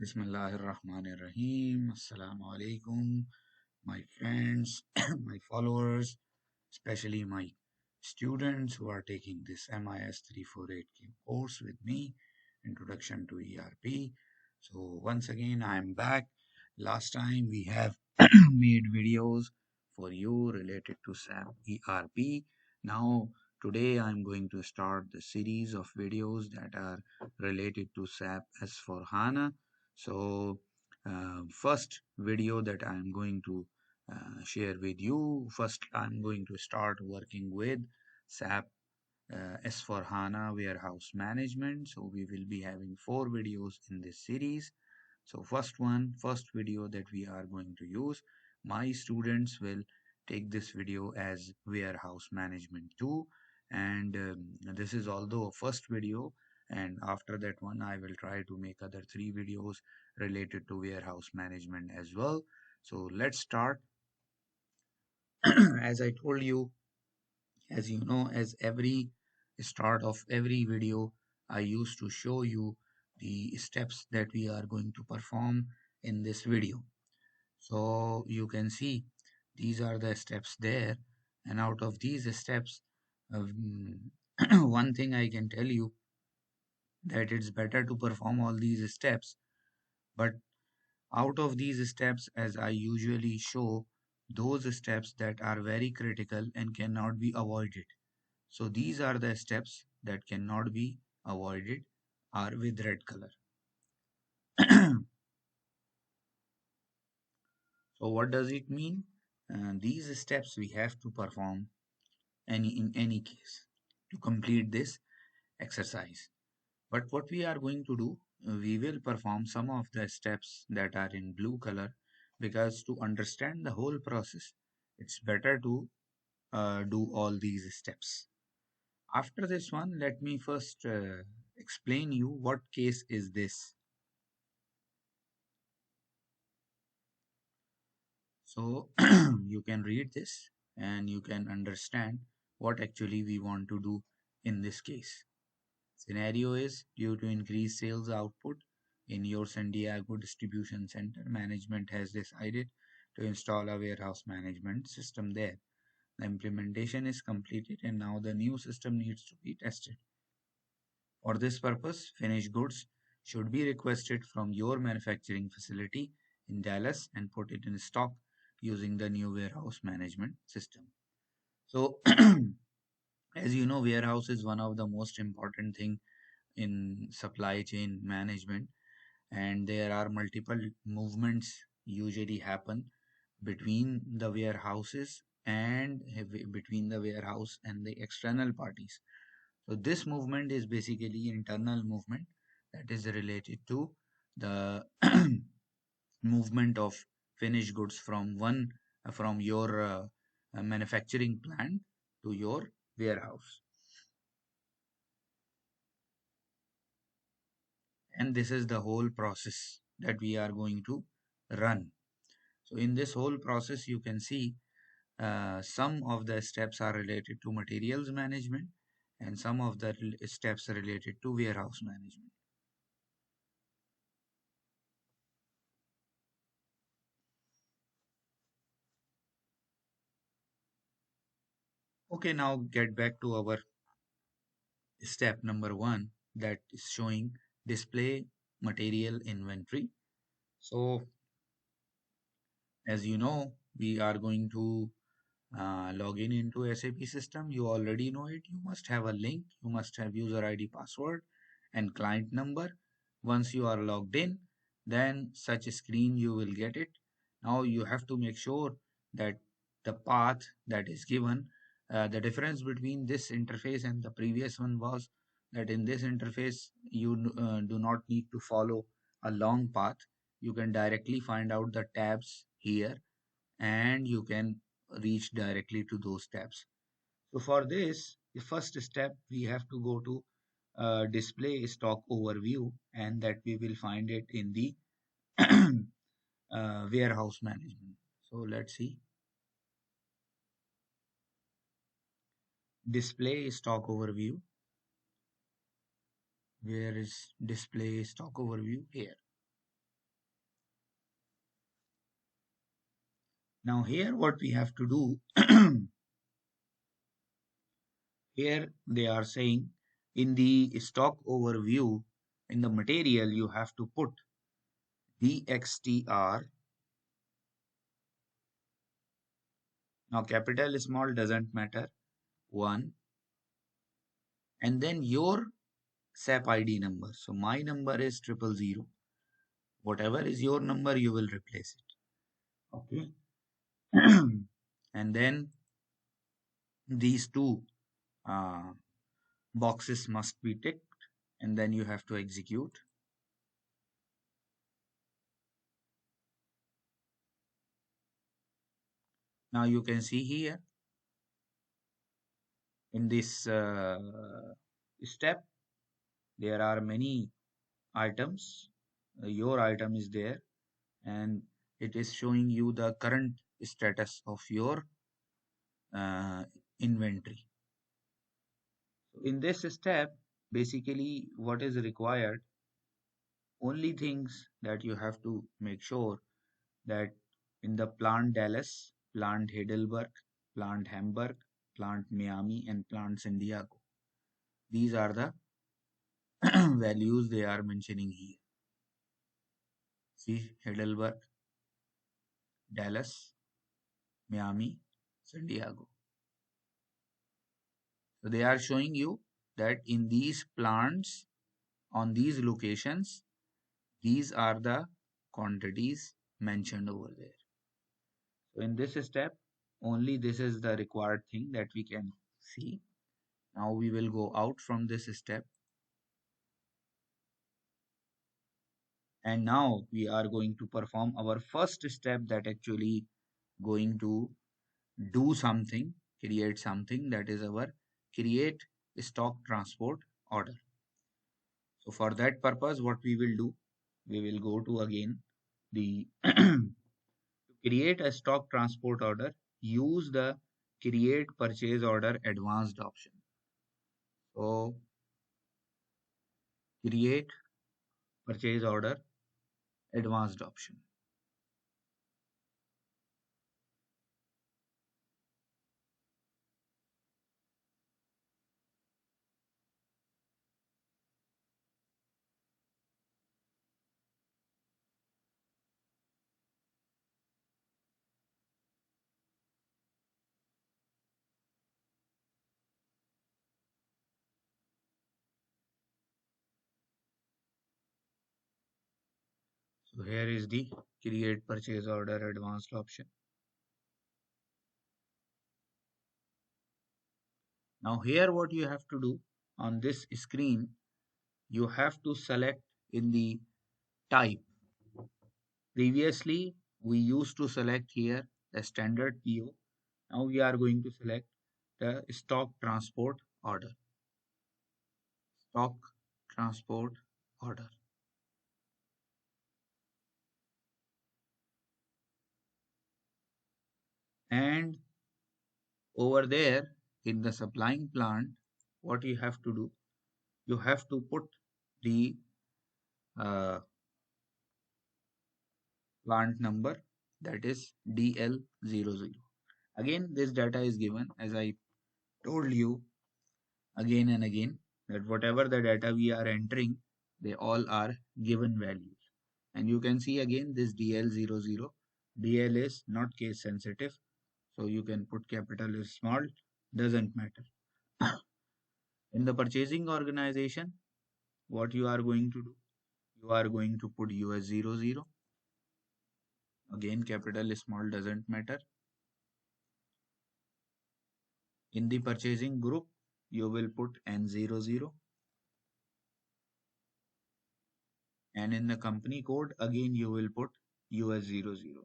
Bismillahirrahmanirrahim. Assalamu alaikum, my friends, my followers, especially my students who are taking this MIS 348K course with me, Introduction to ERP. So, once again, I am back. Last time we have made videos for you related to SAP ERP. Now, today I'm going to start the series of videos that are related to SAP S/4HANA. So, first video that I'm going to share with you. First, I'm going to start working with SAP S/4HANA Warehouse Management. So we will be having 4 videos in this series. So first video that we are going to use, my students will take this video as Warehouse Management 2. And this is although a first video, and after that one I will try to make other 3 videos related to warehouse management as well. So let's start. As I told you, as you know, as every start of every video, I used to show you the steps that we are going to perform in this video. So you can see these are the steps there, and out of these steps, um, one thing I can tell you that it's better to perform all these steps, but out of these steps, as I usually show, those steps that are very critical and cannot be avoided. So these are the steps that cannot be avoided are with red color. So what does it mean? These steps we have to perform in any case to complete this exercise. But what we are going to do, we will perform some of the steps that are in blue color, because to understand the whole process, it's better to do all these steps. After this one, let me first explain you what case is this. So you can read this and you can understand what actually we want to do in this case. Scenario is due to increased sales output in your San Diego distribution center, management has decided to install a warehouse management system there. The implementation is completed and now the new system needs to be tested. For this purpose, finished goods should be requested from your manufacturing facility in Dallas and put it in stock using the new warehouse management system. So, as you know, warehouse is one of the most important thing in supply chain management, and there are multiple movements usually happen between the warehouses and between the warehouse and the external parties. So this movement is basically internal movement that is related to the movement of finished goods from from your manufacturing plant to your warehouse. And this is the whole process that we are going to run. So in this whole process, you can see some of the steps are related to materials management and some of the steps related to warehouse management. Okay, now get back to our step number 1, that is showing display material inventory. So as you know, we are going to log in into SAP system. You already know it. You must have a link. You must have user ID, password, and client number. Once you are logged in, then such a screen you will get it. Now you have to make sure that the path that is given, the difference between this interface and the previous one was that in this interface you do not need to follow a long path. You can directly find out the tabs here and you can reach directly to those tabs. So for this, the first step, we have to go to display stock overview, and that we will find it in the warehouse management. So let's see, display stock overview. Where is display stock overview? Here. Now here what we have to do, here they are saying in the stock overview, in the material you have to put DXTR. Now capital small doesn't matter, 1, and then your SAP ID number. So my number is 000. Whatever is your number, you will replace it. Okay. And then these two uh, boxes must be ticked, and then you have to execute. Now you can see here in this step, there are many items. Your item is there, and it is showing you the current status of your uh, inventory. So in this step, basically what is required, only things that you have to make sure that in the plant Dallas, plant Heidelberg, plant Hamburg, plant Miami, and plant San Diego. These are the values they are mentioning here. See, Heidelberg, Dallas, Miami, San Diego. So they are showing you that in these plants, on these locations, these are the quantities mentioned over there. So in this step, only this is the required thing that we can see. Now we will go out from this step. And now we are going to perform our first step, that actually going to do something, create something, that is our create stock transport order. So for that purpose, what we will do, we will go to again the to create a stock transport order, use the create purchase order advanced option. So create purchase order advanced option. So here is the create purchase order advanced option. Now here what you have to do on this screen, you have to select in the type. Previously, we used to select here the standard PO. Now we are going to select the stock transport order. Stock transport order. And over there in the supplying plant, what you have to do, you have to put the uh, plant number, that is DL00. Again, this data is given as I told you again and again that whatever the data we are entering, they all are given values. And you can see again this DL00. DL is not case sensitive, so you can put capital or small, doesn't matter. In the purchasing organization, what you are going to do, you are going to put US00. Again, capital small doesn't matter. In the purchasing group, you will put N00. And in the company code, again you will put US00.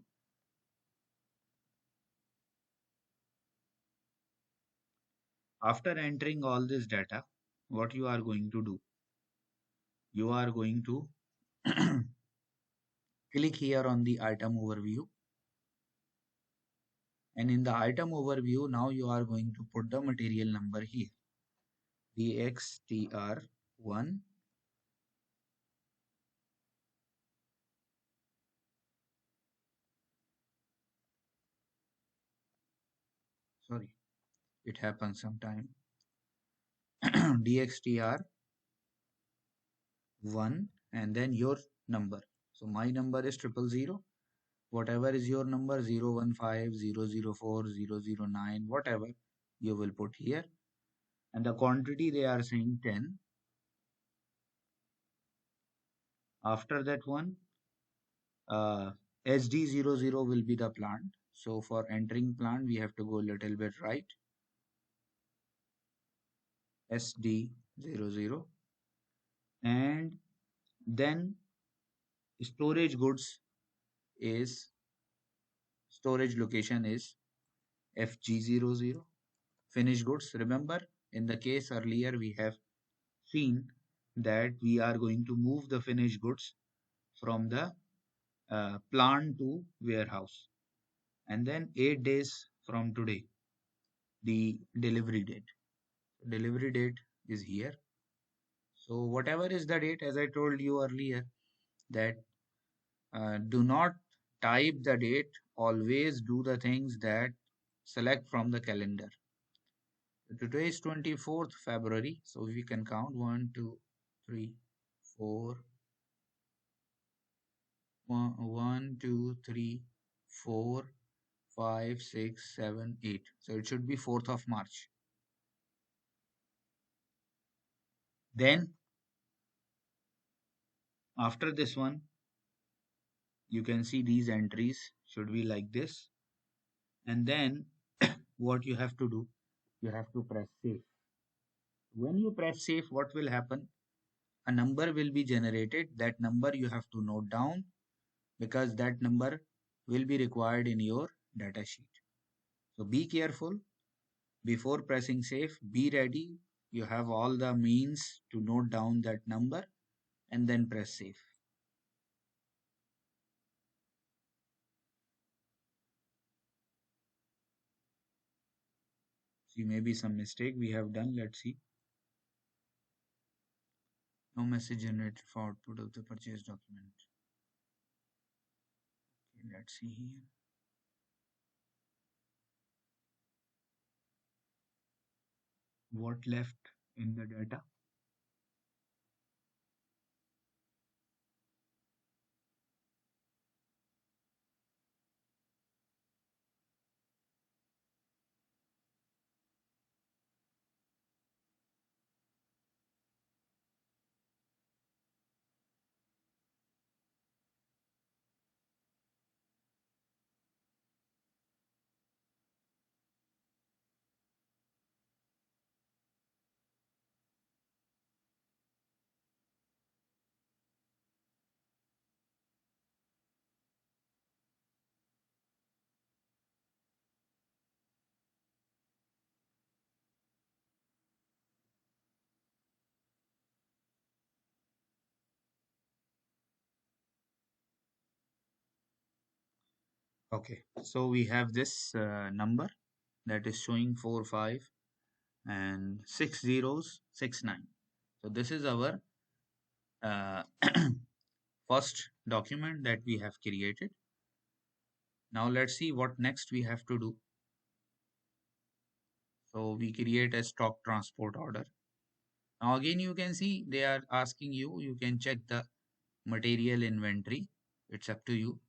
After entering all this data, what you are going to do, you are going to click here on the item overview. And in the item overview, now you are going to put the material number here, DXTR1. Sorry, it happens sometime. DXTR 1 and then your number. So my number is 000. Whatever is your number, 015, 004, 009, whatever, you will put here. And the quantity they are saying 10. After that one, uh, SD00 will be the plant. So for entering plant, we have to go a little bit right. SD00. And then storage goods is, storage location is FG00. Finished goods, remember in the case earlier we have seen that we are going to move the finished goods from the plant to warehouse, and then 8 days from today, the delivery date is here. So whatever is the date, as I told you earlier, that do not type the date, always do the things that select from the calendar. Today is 24th February, so we can count 1 2 3 4 1 2 3 4 5 6 7 8. So it should be 4th of March. Then after this one, you can see these entries should be like this. And then what you have to do, you have to press save. When you press save, what will happen? A number will be generated. That number you have to note down because that number will be required in your data sheet. So be careful before pressing save. Be ready. You have all the means to note down that number and then press save. See, maybe some mistake we have done. Let's see. No message generated for output of the purchase document. Okay, let's see here. What left in the data? Okay, so we have this number that is showing 4 5 and 6 zeros 6 9. So this is our uh, first document that we have created. Now let's see what next we have to do. So we create a stock transport order. Now again you can see they are asking you, you can check the material inventory. It's up to you.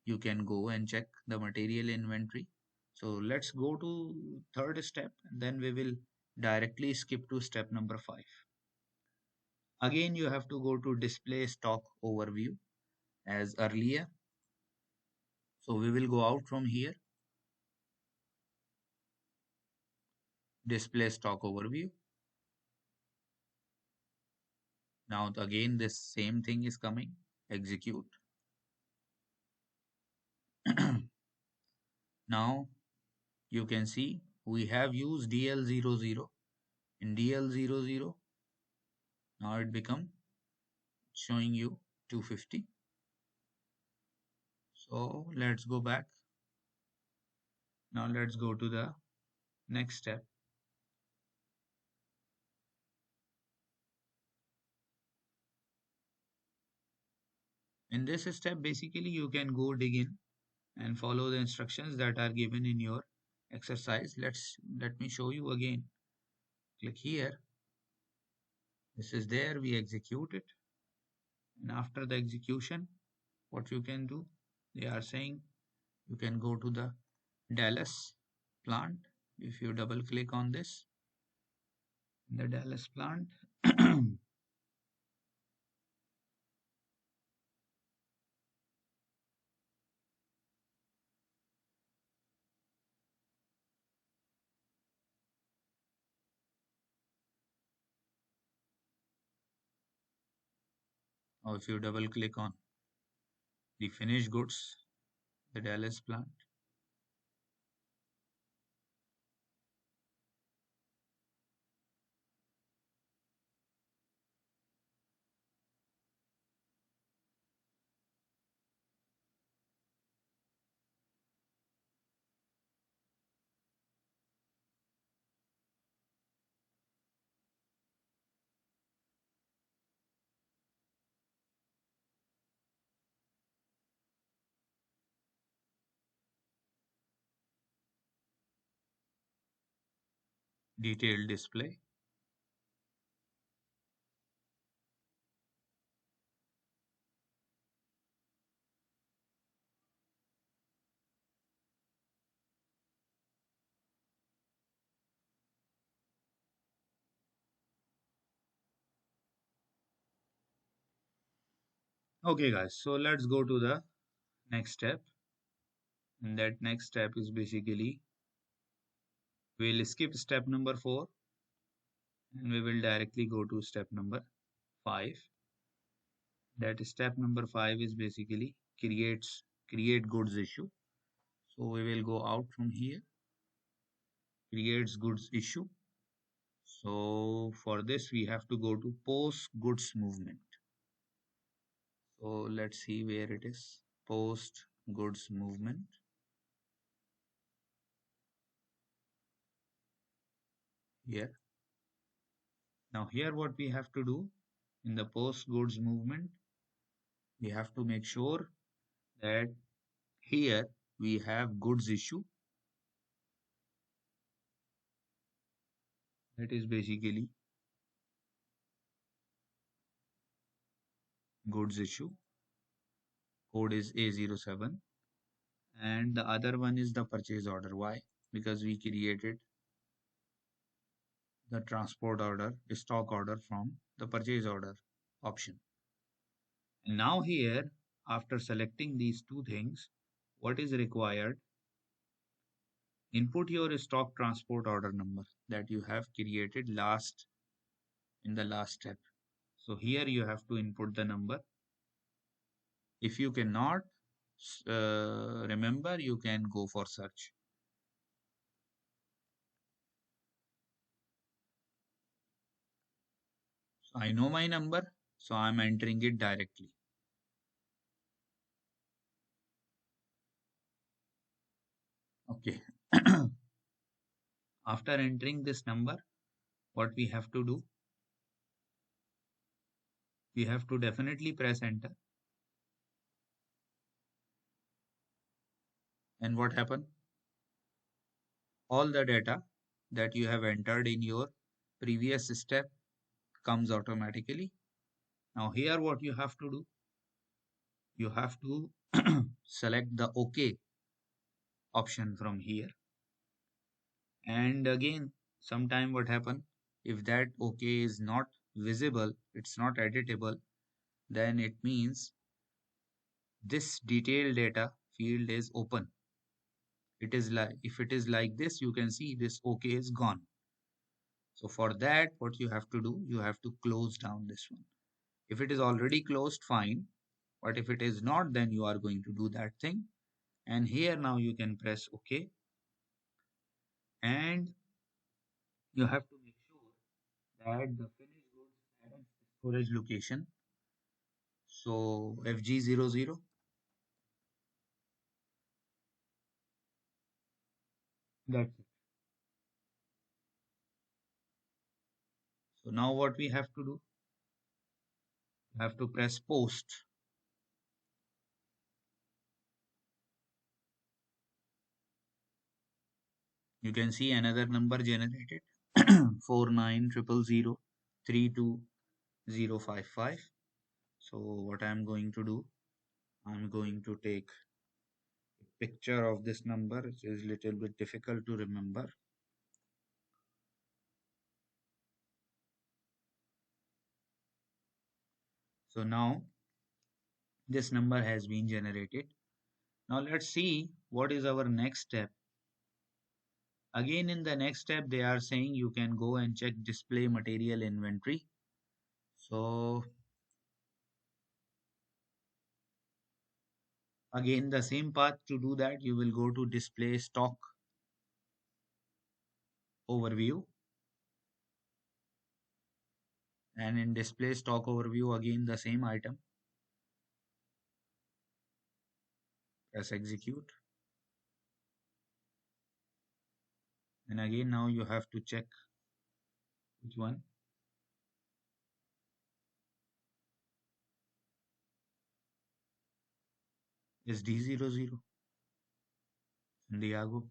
You can go and check the material inventory. So let's go to third step and then we will directly skip to step number 5. Again you have to go to display stock overview as earlier. So we will go out from here, display stock overview. Now again this same thing is coming, execute. Now you can see we have used DL00. In DL00 now it become showing you 250. So let's go back. Now let's go to the next step. In this step, basically you can go dig in and follow the instructions that are given in your exercise. Let me show you again. Click here. This is there. We execute it. And after the execution, what you can do, they are saying you can go to the Dallas plant. If you double click on this, the Dallas plant, or if you double click on the finished goods, the Dallas plant, detailed display. Okay, guys, so let's go to the next step. And that next step is basically we'll skip step number 4 and we will directly go to step number 5. That step number 5 is basically create goods issue. So we will go out from here, creates goods issue. So for this we have to go to post goods movement. So let's see where it is. Post goods movement. Here. Now here what we have to do in the post goods movement, we have to make sure that here we have goods issue. That is basically goods issue. Code is A07. And the other one is the purchase order. Why? Because we created the transport order, stock order from the purchase order option. And now here, after selecting these two things, what is required? Input your stock transport order number that you have created in the last step. So here you have to input the number. If you cannot remember, you can go for search. So I know my number, so I'm entering it directly. Okay. After entering this number, what we have to do? We have to definitely press enter. And what happened? All the data that you have entered in your previous step comes automatically. Now here what you have to do? You have to select the OK option from here. And again, sometime what happen? If that OK is not visible, it's not editable, then it means this detailed data field is open. It is like, if it is like this, you can see this OK is gone. So for that, what you have to do, you have to close down this one. If it is already closed, fine. But if it is not, then you are going to do that thing. And here now you can press OK. And you have to make sure that the finished goods at storage location. So FG00. That's it. So now what we have to do? We have to press post. You can see another number generated 4900032055. So what I'm going to do, I'm going to take a picture of this number, which is little bit difficult to remember. So now this number has been generated. Now let's see what is our next step. Again, in the next step, they are saying you can go and check display material inventory. So again, the same path to do that, you will go to display stock overview. And in display stock overview, again, the same item. Press execute. And again, now you have to check which one. SD00, Santiago.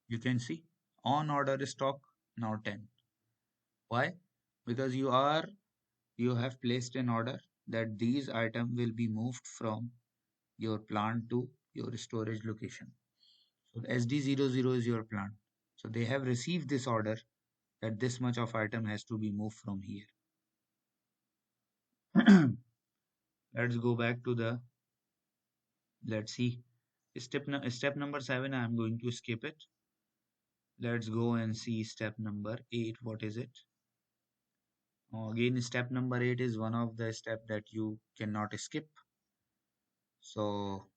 You can see on order stock now 10. Why? Because you have placed an order that these items will be moved from your plant to your storage location. So SD00 is your plant. So they have received this order that this much of item has to be moved from here. Let's go back to the, let's see, step number 7. I'm going to skip it. Let's go and see step number 8. What is it? Again, step number 8 is one of the step that you cannot skip. So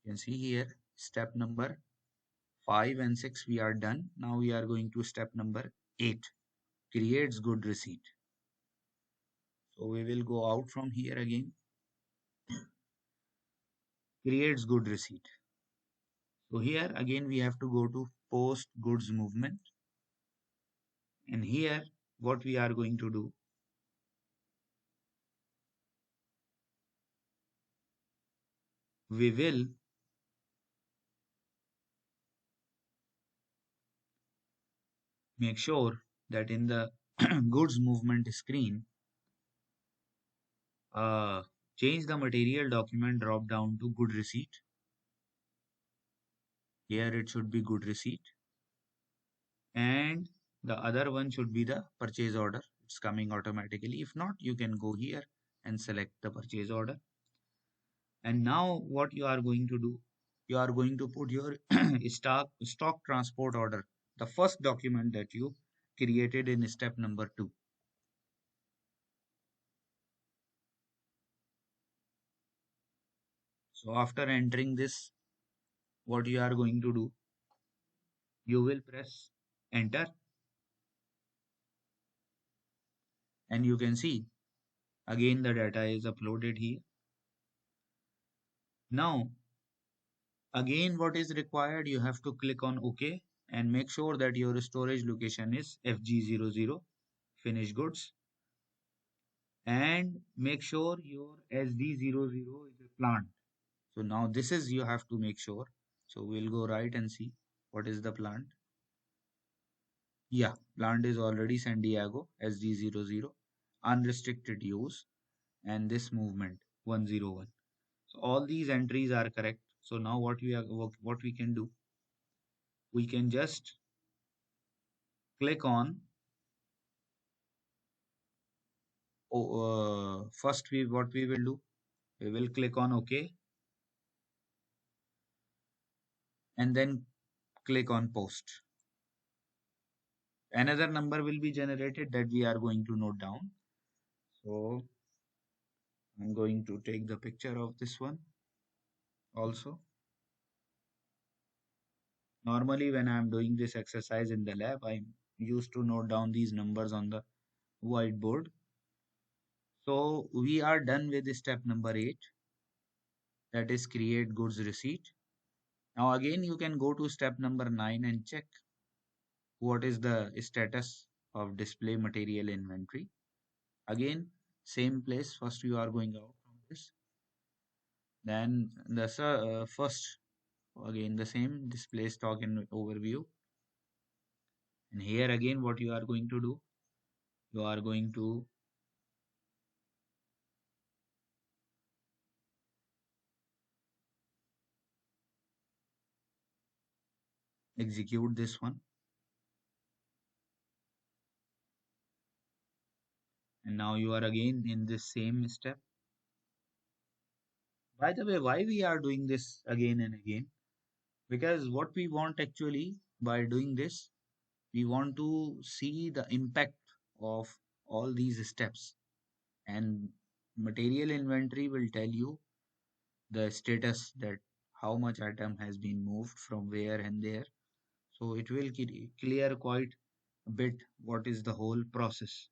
you can see here step number 5 and 6 we are done. Now we are going to step number 8, creates good receipt. So we will go out from here again, creates good receipt. So here again we have to go to post goods movement, and here what we are going to do, we will make sure that in the goods movement screen, uh, change the material document drop down to good receipt. Here it should be good receipt, and the other one should be the purchase order. It's coming automatically. If not, you can go here and select the purchase order. And now what you are going to do, you are going to put your stock transport order, the first document that you created in step number 2. So after entering this, what you are going to do, you will press enter, and you can see again the data is uploaded here. Now again, what is required, you have to click on OK and make sure that your storage location is FG00, finished goods, and make sure your SD00 is a plant. So now this is you have to make sure. So we'll go right and see what is the plant. Yeah, plant is already San Diego SD00, unrestricted use, and this movement 101. So all these entries are correct. So now what we can do, we can just click on, first we what we will do, we will click on OK and then click on post. Another number will be generated that we are going to note down. So I'm going to take the picture of this one also. Normally when I'm doing this exercise in the lab, I used to note down these numbers on the whiteboard. So we are done with step number 8, that is create goods receipt. Now again you can go to step number 9 and check what is the status of display material inventory. Again, same place. First you are going out from this, then the first again the same display stock in overview, and here again what you are going to do, you are going to execute this one, and now you are again in this same step. By the way, why we are doing this again and again? Because what we want actually by doing this, we want to see the impact of all these steps, and material inventory will tell you the status, that how much item has been moved from where and there. So it will clear quite a bit what is the whole process.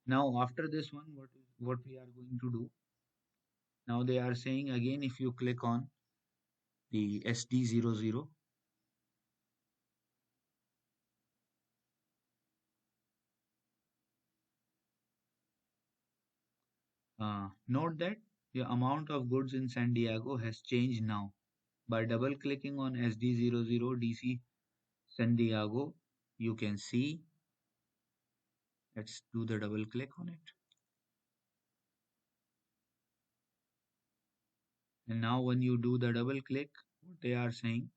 Now after this one, what we are going to do? Now they are saying again, if you click on the SD00, note that the amount of goods in San Diego has changed now. By double clicking on SD00 DC San Diego, you can see, let's do the double click on it. And now when you do the double click, what they are saying,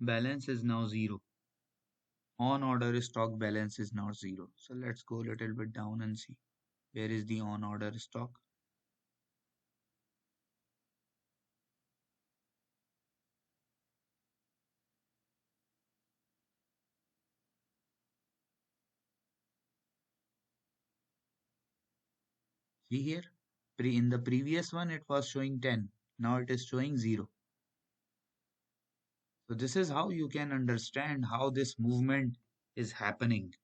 balance is now zero. On order stock balance is now zero. So let's go a little bit down and see where is the on order stock. See here, in the previous one it was showing 10. Now it is showing 0. So this is how you can understand how this movement is happening.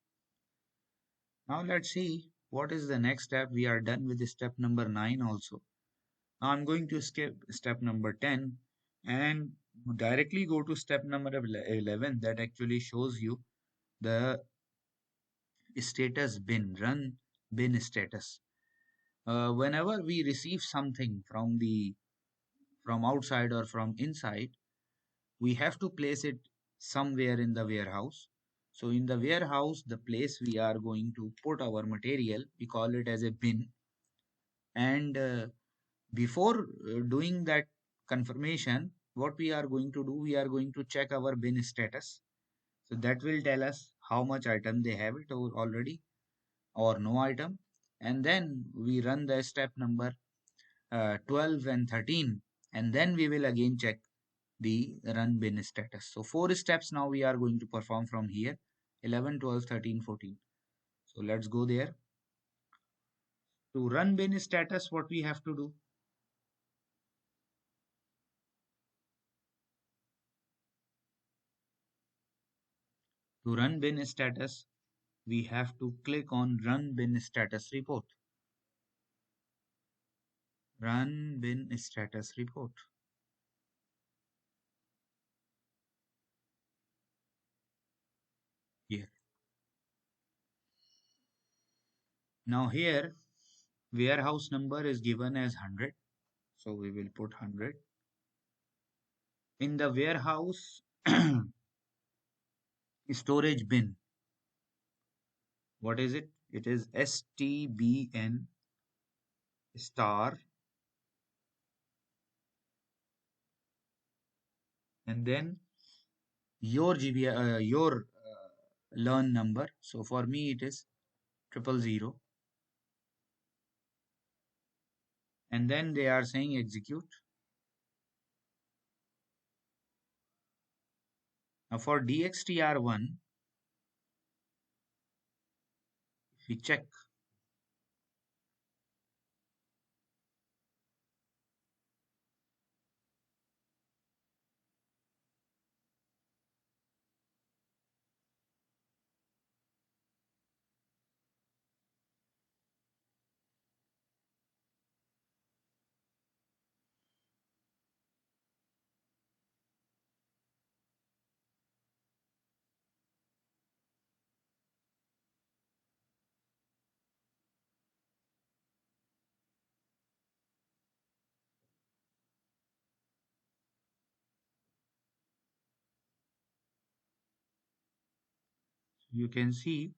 Now let's see what is the next step. We are done with step number 9 also. Now I'm going to skip step number 10 and directly go to step number 11, that actually shows you the status bin, run bin status. Whenever we receive something from outside or from inside, we have to place it somewhere in the warehouse. So in the warehouse, the place we are going to put our material, we call it as a bin. And before doing that confirmation, what we are going to do, we are going to check our bin status. So that will tell us how much item they have it already or no item. And then we run the step number 12 and 13, and then we will again check the run bin status. So four steps now we are going to perform from here, 11, 12, 13, 14. So let's go there. To run bin status, what we have to do? To run bin status, we have to click on run bin status report. Run bin status report. Here. Now here, warehouse number is given as 100. So we will put 100. In the warehouse storage bin, what is it? It is STBN star and then your your learn number. So for me it is 000, and then they are saying execute. Now for DXTR1, if we check, You can see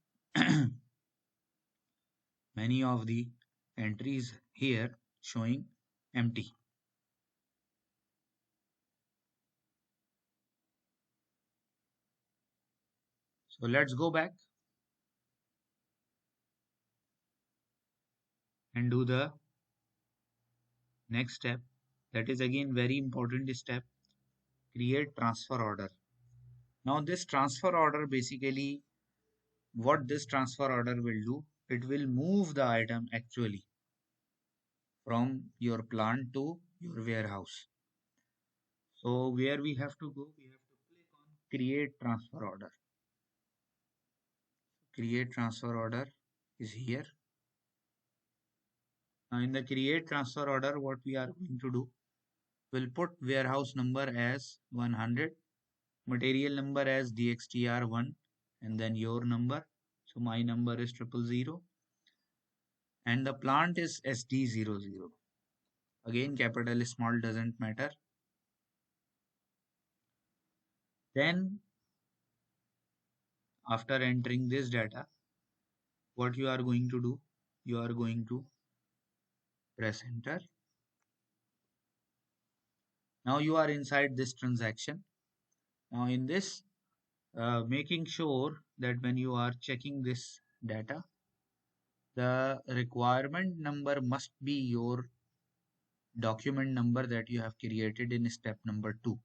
many of the entries here showing empty. So let's go back and do the next step. That is again very important step. Create transfer order. Now this transfer order, basically what this transfer order will do, it will move the item actually from your plant to your warehouse. So where we have to go, we have to click on create transfer order. Create transfer order is here. Now in the create transfer order, what we are going to do, we'll put warehouse number as 100, material number as dxtr1, and then your number. So my number is 000, and the plant is SD00. Again, capital small doesn't matter. Then after entering this data, what you are going to do, you are going to press enter. Now you are inside this transaction. Now in this, making sure that when you are checking this data, the requirement number must be your document number that you have created in step number 2.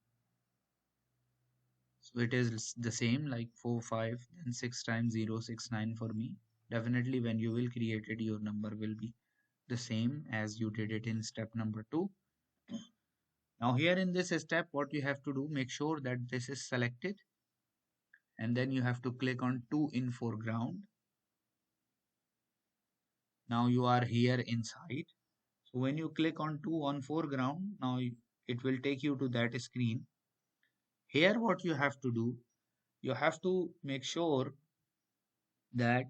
So it is the same like 4 5 then 6 times 0 6 9 for me. Definitely when you will create it, your number will be the same as you did it in step number 2. Now here in this step, what you have to do, make sure that this is selected, and then you have to click on 2 in foreground. Now you are here inside. So when you click on 2 on foreground, now it will take you to that screen. Here what you have to do, you have to make sure that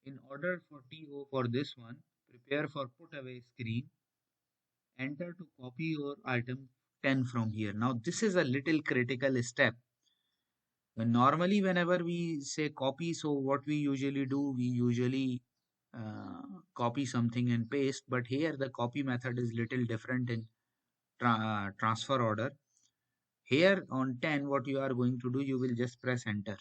in order for TO for this one, prepare for put away screen, enter to copy your item 10 from here. Now this is a little critical step. Normally whenever we say copy, so what we usually do, we usually copy something and paste, but here the copy method is little different in transfer order. Here on 10, what you are going to do, you will just press enter,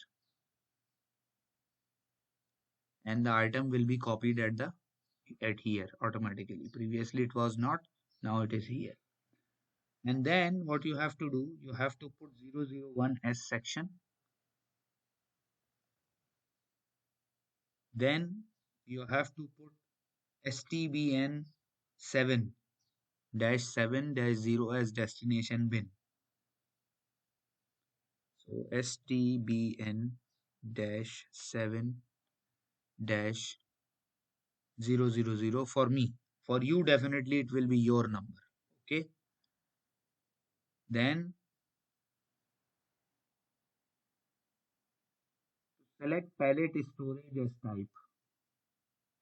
and the item will be copied at here automatically. Previously it was not, now it is here. And then what you have to do, you have to put 001 as section. Then you have to put STBN 7 7 0 as destination bin. So STBN 7 000 for me. For you, definitely it will be your number. Okay. Then select pallet storage as type.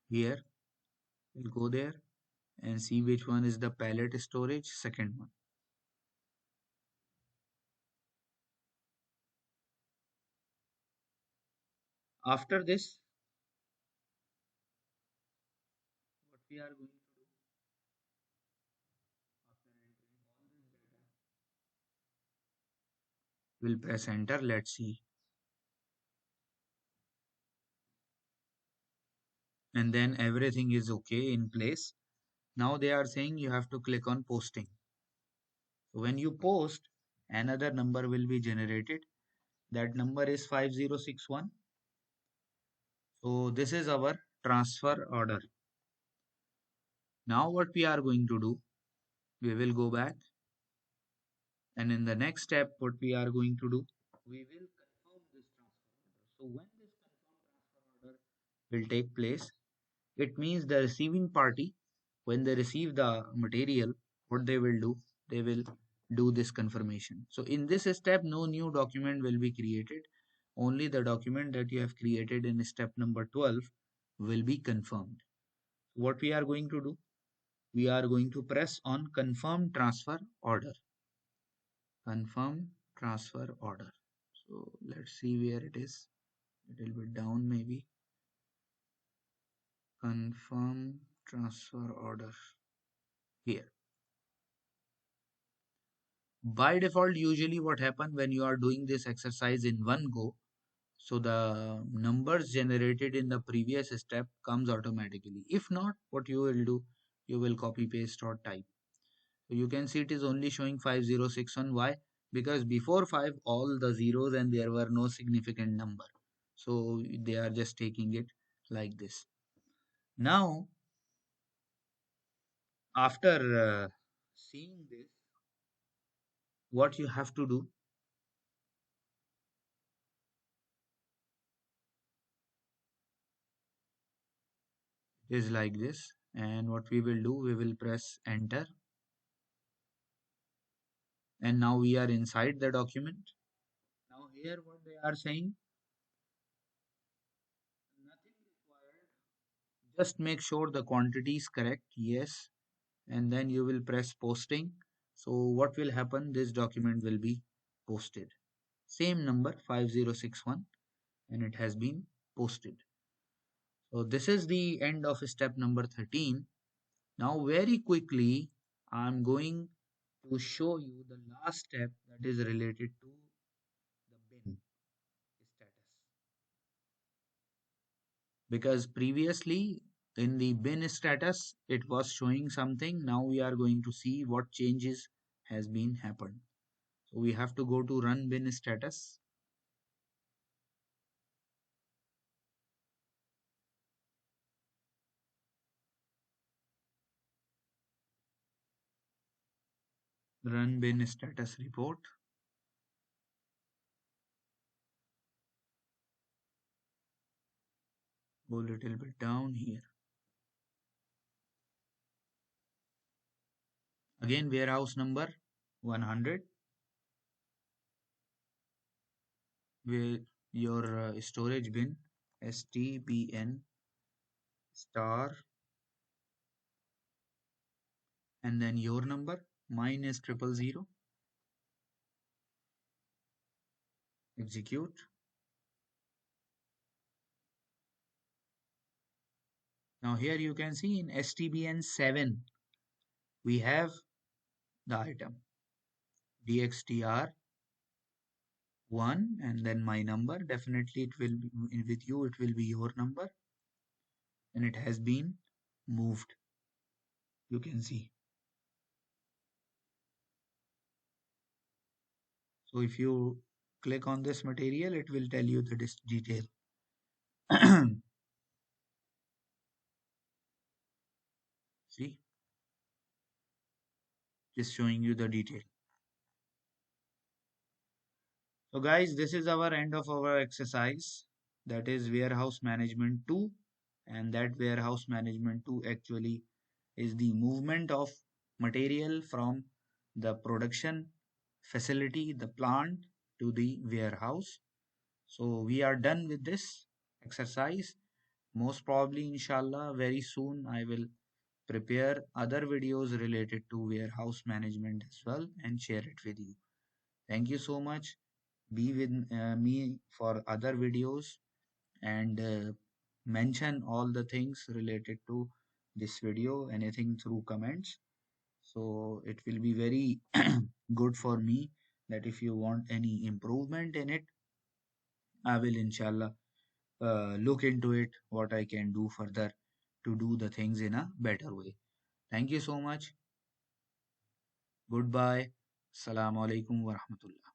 Here, we'll go there and see which one is the pallet storage, second one. After this, what we are going to do after entering all this data, we'll press enter. Let's see. And then everything is okay in place. Now they are saying you have to click on posting. So when you post, another number will be generated. That number is 5061. So this is our transfer order. Now what we are going to do, we will go back, and in the next step, what we are going to do, we will confirm this transfer order. So when this confirm transfer order will take place, it means the receiving party, when they receive the material, what they will do, they will do this confirmation. So in this step, no new document will be created. Only the document that you have created in step number 12 will be confirmed. What we are going to do, we are going to press on confirm transfer order. Confirm transfer order. So let's see where it is. A little bit down maybe. Confirm transfer order here. By default, usually what happens when you are doing this exercise in one go, so the numbers generated in the previous step comes automatically. If not, what you will do, you will copy paste or type. So you can see it is only showing 5061. Why? Because before 5 all the zeros and there were no significant number. So they are just taking it like this. Now after seeing this, what you have to do is like this, and what we will do, we will press enter, and now we are inside the document. Now here what they are saying, nothing required, just make sure the quantity is correct, yes, and then you will press posting. So what will happen, this document will be posted, same number 5061, and it has been posted. So this is the end of step number 13. Now very quickly I'm going to show you the last step that is related to the bin status, because previously in the bin status it was showing something. Now we are going to see what changes has been happened. So we have to go to run bin status. Run bin status report. Go a little bit down here. Again warehouse number 100, where your storage bin stbn star, and then your number. Mine is 000. Execute. Now here you can see in stbn 7 we have the item dxtr 1, and then my number. Definitely it will be with you, it will be your number, and it has been moved. You can see. So if you click on this material, it will tell you the detail. See, just showing you the detail. So guys, this is our end of our exercise. That is warehouse management 2. And that warehouse management 2 actually is the movement of material from the production facility, the plant, to the warehouse. So we are done with this exercise. Most probably, inshallah, very soon I will prepare other videos related to warehouse management as well and share it with you. Thank you so much. Be with me for other videos, and mention all the things related to this video, anything through comments. So it will be very good for me that if you want any improvement in it, I will inshallah look into it, what I can do further to do the things in a better way. Thank you so much. Goodbye. Assalamu alaikum wa rahmatullah.